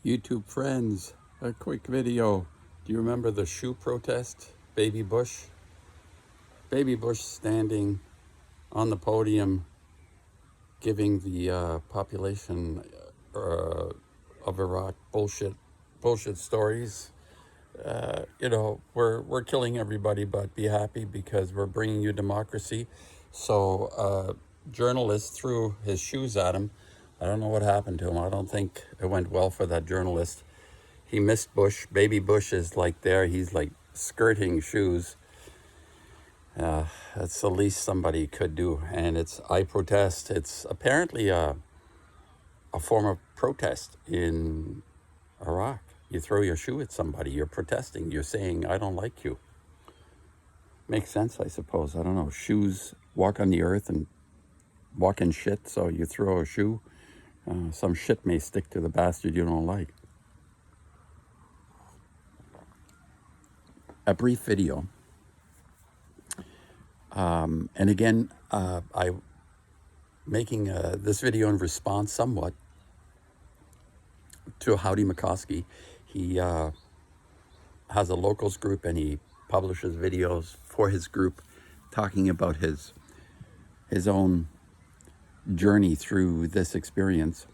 YouTube friends, a quick video. Do you remember the shoe protest? Baby Bush? Baby Bush standing on the podium giving the population of Iraq bullshit stories. We're killing everybody, but be happy because we're bringing you democracy. So journalist threw his shoes at him. I don't know what happened to him. I don't think it went well for that journalist. He missed Bush. Baby Bush is like there. He's like skirting shoes. That's the least somebody could do. And I protest. It's apparently a form of protest in Iraq. You throw your shoe at somebody, you're protesting. You're saying, I don't like you. Makes sense, I suppose. I don't know. Shoes walk on the earth and walk in shit, so you throw a shoe. Some shit may stick to the bastard you don't like. A brief video. And again, I'm making this video in response somewhat to Howdy Mickoski. He has a locals group and he publishes videos for his group talking about his own journey through this experience,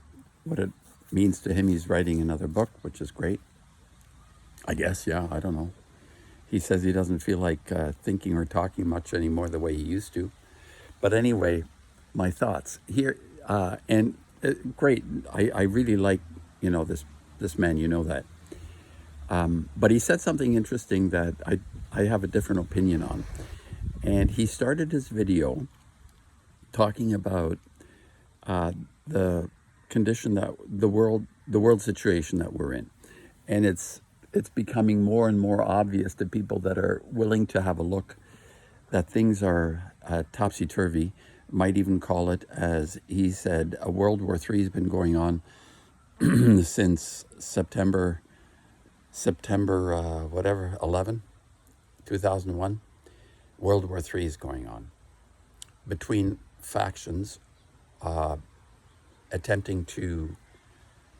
what it means to him. He's writing another book, which is great. I guess, yeah, I don't know. He says he doesn't feel like thinking or talking much anymore the way he used to. But anyway, my thoughts here, great. I really like, this man, that. But he said something interesting that I have a different opinion on. And he started his video talking about the condition that the world situation that we're in. And it's becoming more and more obvious to people that are willing to have a look that things are topsy-turvy. Might even call it, as he said, a World War III has been going on since September 11, 2001. World War III is going on between factions attempting to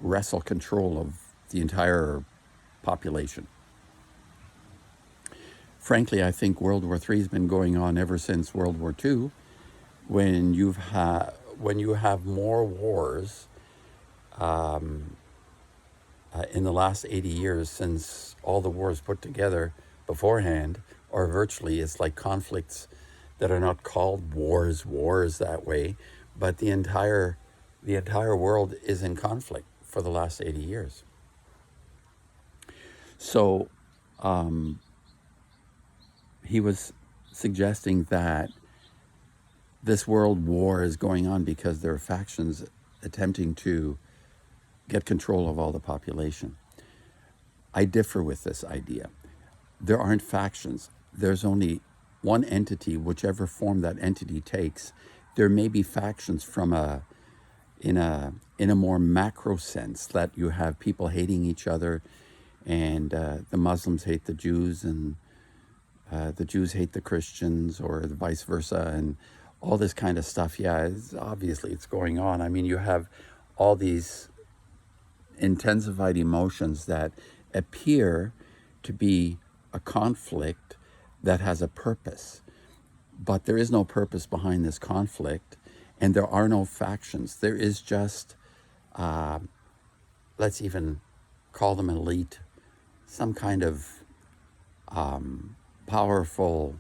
wrestle control of the entire population. Frankly, I think World War III has been going on ever since World War II, when you have more wars in the last 80 years since all the wars put together beforehand, or virtually. It's like conflicts that are not called wars that way, but the entire world is in conflict for the last 80 years. So he was suggesting that this world war is going on because there are factions attempting to get control of all the population. I differ with this idea. There aren't factions. There's only one entity, whichever form that entity takes. There may be factions in a more macro sense, that you have people hating each other, and the Muslims hate the Jews, and the Jews hate the Christians, or vice versa, and all this kind of stuff. Yeah, obviously it's going on. I mean, you have all these intensified emotions that appear to be a conflict that has a purpose, but there is no purpose behind this conflict, and there are no factions. There is just, let's even call them elite, some kind of powerful,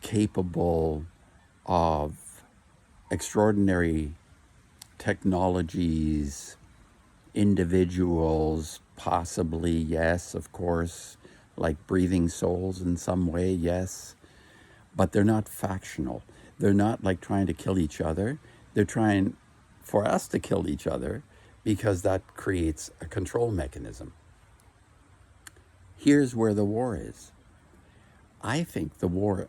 capable of extraordinary technologies, individuals, possibly, yes, of course, like breathing souls in some way, yes, but they're not factional. They're not like trying to kill each other. They're trying for us to kill each other because that creates a control mechanism. Here's where the war is. I think the war,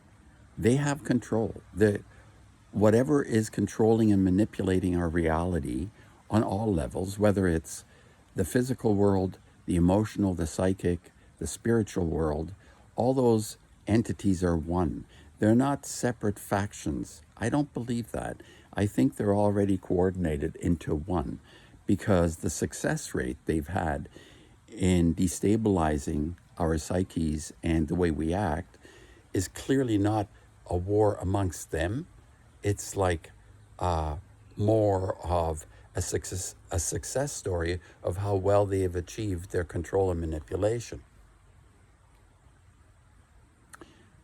they have control. Whatever is controlling and manipulating our reality on all levels, whether it's the physical world, the emotional, the psychic, the spiritual world, all those entities are one. They're not separate factions. I don't believe that. I think they're already coordinated into one, because the success rate they've had in destabilizing our psyches and the way we act is clearly not a war amongst them. It's like more of a success story of how well they have achieved their control and manipulation.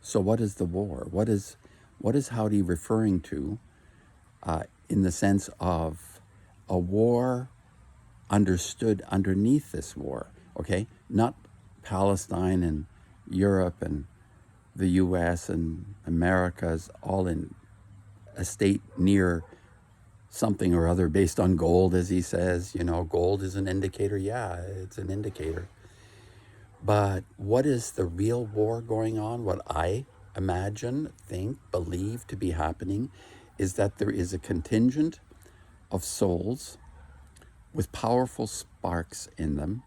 So what is the war? What is Howdy referring to in the sense of a war understood underneath this war? Okay, not Palestine and Europe and the U.S. and America's all in a state near something or other based on gold, as he says. You know, gold is an indicator. Yeah, it's an indicator. But what is the real war going on? What I imagine, think, believe to be happening is that there is a contingent of souls with powerful sparks in them,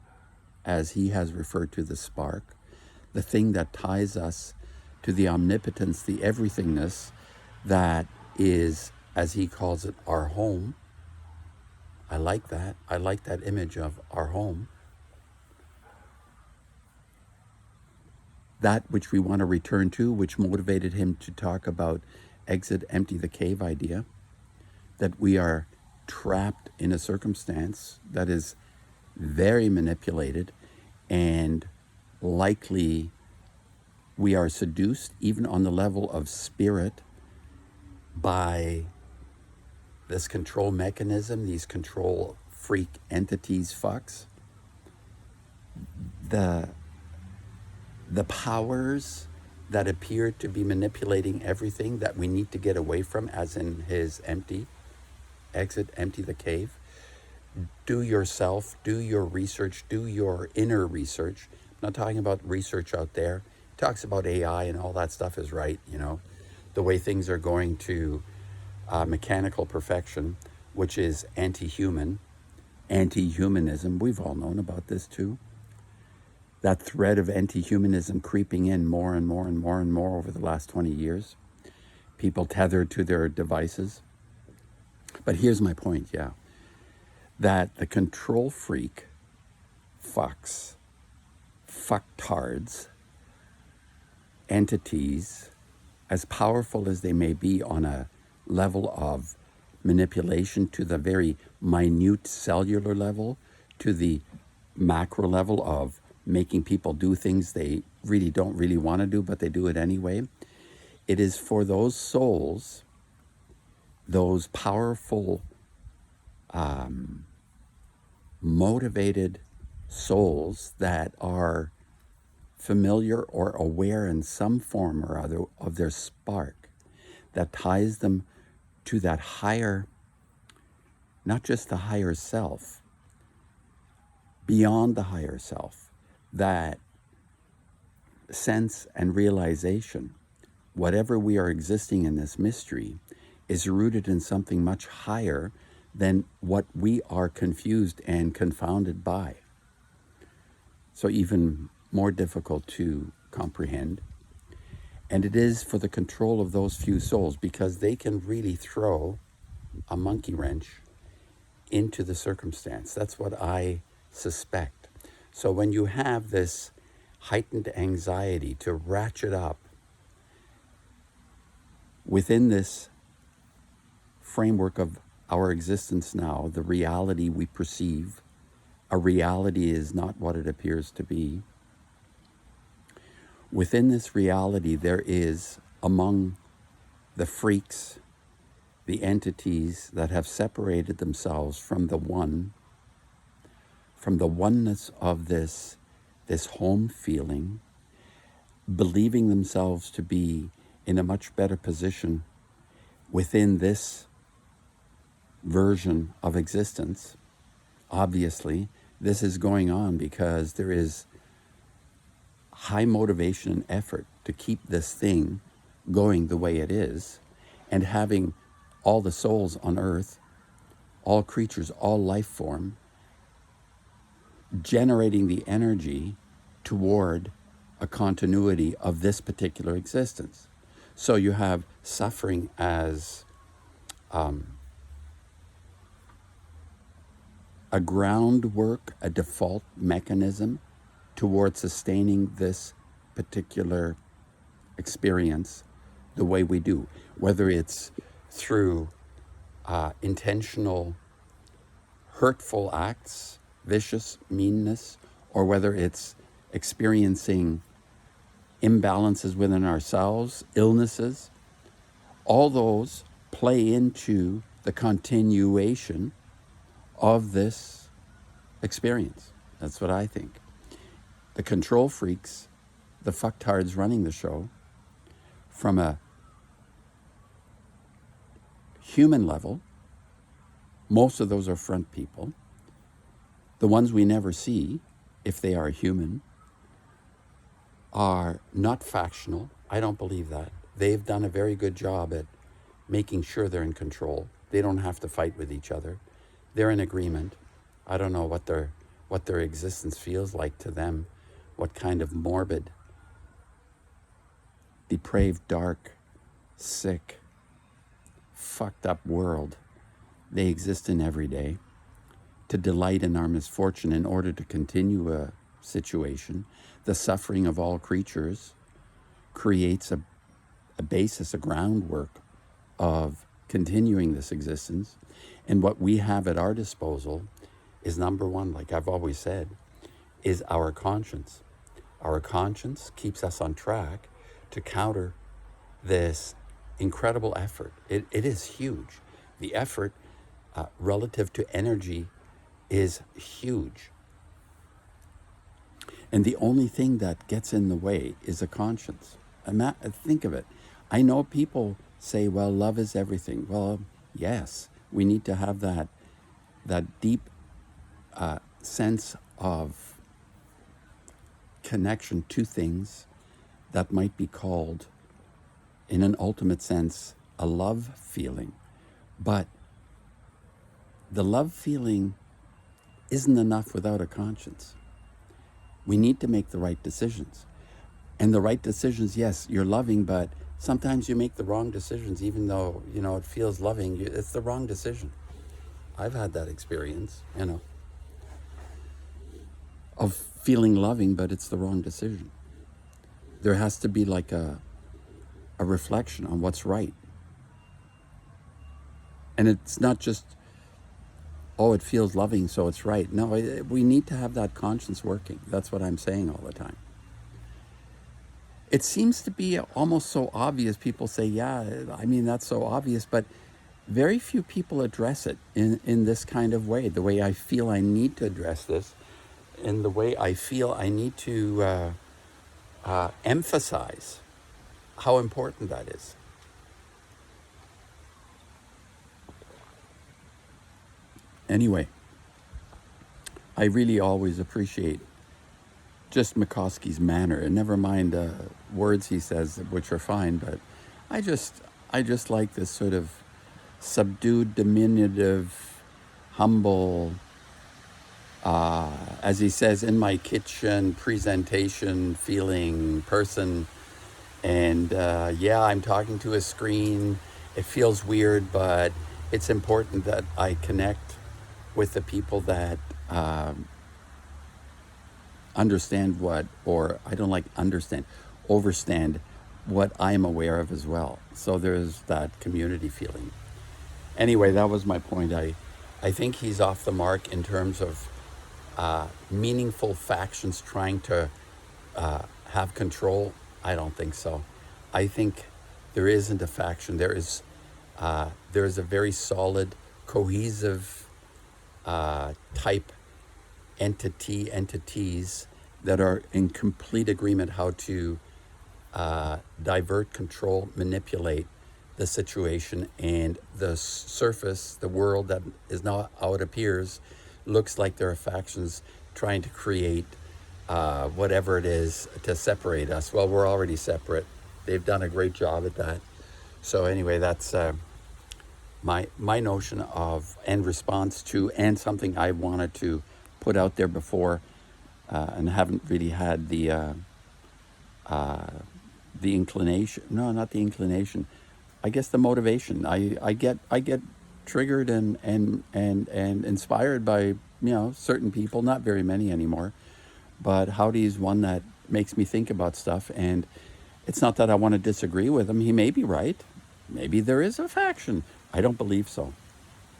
as he has referred to the spark, the thing that ties us to the omnipotence, the everythingness that is, as he calls it, our home. I like that. I like that image of our home. That which we want to return to, which motivated him to talk about exit, empty the cave idea, that we are trapped in a circumstance that is very manipulated, and likely we are seduced, even on the level of spirit, by this control mechanism, these control freak entities, fucks. The powers that appear to be manipulating everything that we need to get away from, as in his exit, empty the cave. Do yourself, do your research, do your inner research. I'm not talking about research out there. He talks about AI and all that stuff is right, you know, the way things are going to mechanical perfection, which is anti-human, anti-humanism. We've all known about this too. That thread of anti-humanism creeping in more and more and more and more over the last 20 years. People tethered to their devices. But here's my point, yeah. That the control freak fucks, fucktards, entities, as powerful as they may be on a level of manipulation to the very minute cellular level, to the macro level of making people do things they really don't really want to do, but they do it anyway. It is for those souls, those powerful, motivated souls that are familiar or aware in some form or other of their spark that ties them to that higher, not just the higher self, beyond the higher self, that sense and realization, whatever we are existing in this mystery, is rooted in something much higher than what we are confused and confounded by. So even more difficult to comprehend. And it is for the control of those few souls, because they can really throw a monkey wrench into the circumstance. That's what I suspect. So when you have this heightened anxiety to ratchet up within this framework of our existence now, the reality we perceive, a reality is not what it appears to be. Within this reality, there is, among the freaks, the entities that have separated themselves from the one, from the oneness of this home feeling, believing themselves to be in a much better position within this version of existence. Obviously, this is going on because there is high motivation and effort to keep this thing going the way it is, and having all the souls on earth, all creatures, all life form, generating the energy toward a continuity of this particular existence. So you have suffering as a groundwork, a default mechanism towards sustaining this particular experience the way we do, whether it's through intentional hurtful acts, vicious meanness, or whether it's experiencing imbalances within ourselves, illnesses. All those play into the continuation of this experience. That's what I think. The control freaks, the fucktards running the show, from a human level, most of those are front people. The ones we never see, if they are human, are not factional. I don't believe that. They've done a very good job at making sure they're in control. They don't have to fight with each other. They're in agreement. I don't know what their existence feels like to them, what kind of morbid, depraved, dark, sick, fucked up world they exist in every day, to delight in our misfortune in order to continue a situation. The suffering of all creatures creates a basis, a groundwork of continuing this existence. And what we have at our disposal is, number one, like I've always said, is our conscience. Our conscience keeps us on track to counter this incredible effort. It is huge. The effort relative to energy is huge. And the only thing that gets in the way is a conscience. Think of it. I know people say, well, love is everything. Well, yes, we need to have that deep sense of connection to things that might be called, in an ultimate sense, a love feeling. But the love feeling isn't enough without a conscience. We need to make the right decisions. And the right decisions, yes, you're loving, but sometimes you make the wrong decisions, even though, it feels loving. It's the wrong decision. I've had that experience, of feeling loving, but it's the wrong decision. There has to be like a reflection on what's right. And it's not just, it feels loving, so it's right. No, we need to have that conscience working. That's what I'm saying all the time. It seems to be almost so obvious. People say, yeah, that's so obvious, but very few people address it in this kind of way, the way I feel I need to address this, in the way I feel I need to emphasize how important that is. Anyway, I really always appreciate just Mickoski's manner, and never mind words he says, which are fine, but I just like this sort of subdued, diminutive, humble, as he says, in my kitchen presentation feeling person. And I'm talking to a screen. It feels weird, but it's important that I connect with the people that understand overstand what I'm aware of as well. So there's that community feeling. Anyway, that was my point. I think he's off the mark in terms of meaningful factions trying to have control. I don't think so. I think there isn't a faction. There is a very solid, cohesive type entities that are in complete agreement how to divert, control, manipulate the situation, and the surface, the world that is now how it appears, looks like there are factions trying to create whatever it is to separate us. Well, we're already separate. They've done a great job at that. So anyway, that's my notion of and response to, and something I wanted to put out there before, and haven't really had the inclination. No, not the inclination. I guess the motivation. I get triggered and inspired by certain people, not very many anymore, but Howdy's one that makes me think about stuff. And it's not that I want to disagree with him. He may be right. Maybe there is a faction. I don't believe so.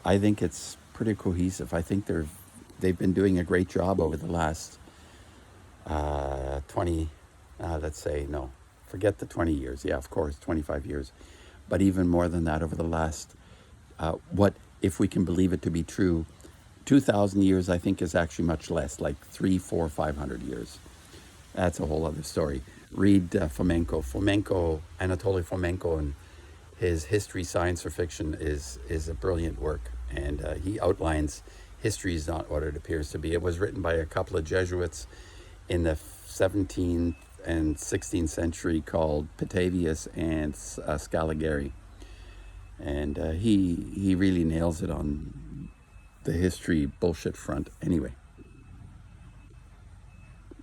I think it's pretty cohesive. I think they've been doing a great job over the last 20, let's say, no, forget the 20 years. Yeah, of course, 25 years. But even more than that, over the last, what, if we can believe it to be true, 2,000 years, I think, is actually much less, like 300, 400, 500 years. That's a whole other story. Read Anatoly Fomenko, and his history, science, or fiction is a brilliant work. And he outlines history is not what it appears to be. It was written by a couple of Jesuits in the 17th and 16th century called Petavius and Scaligeri. And he really nails it on the history bullshit front. Anyway.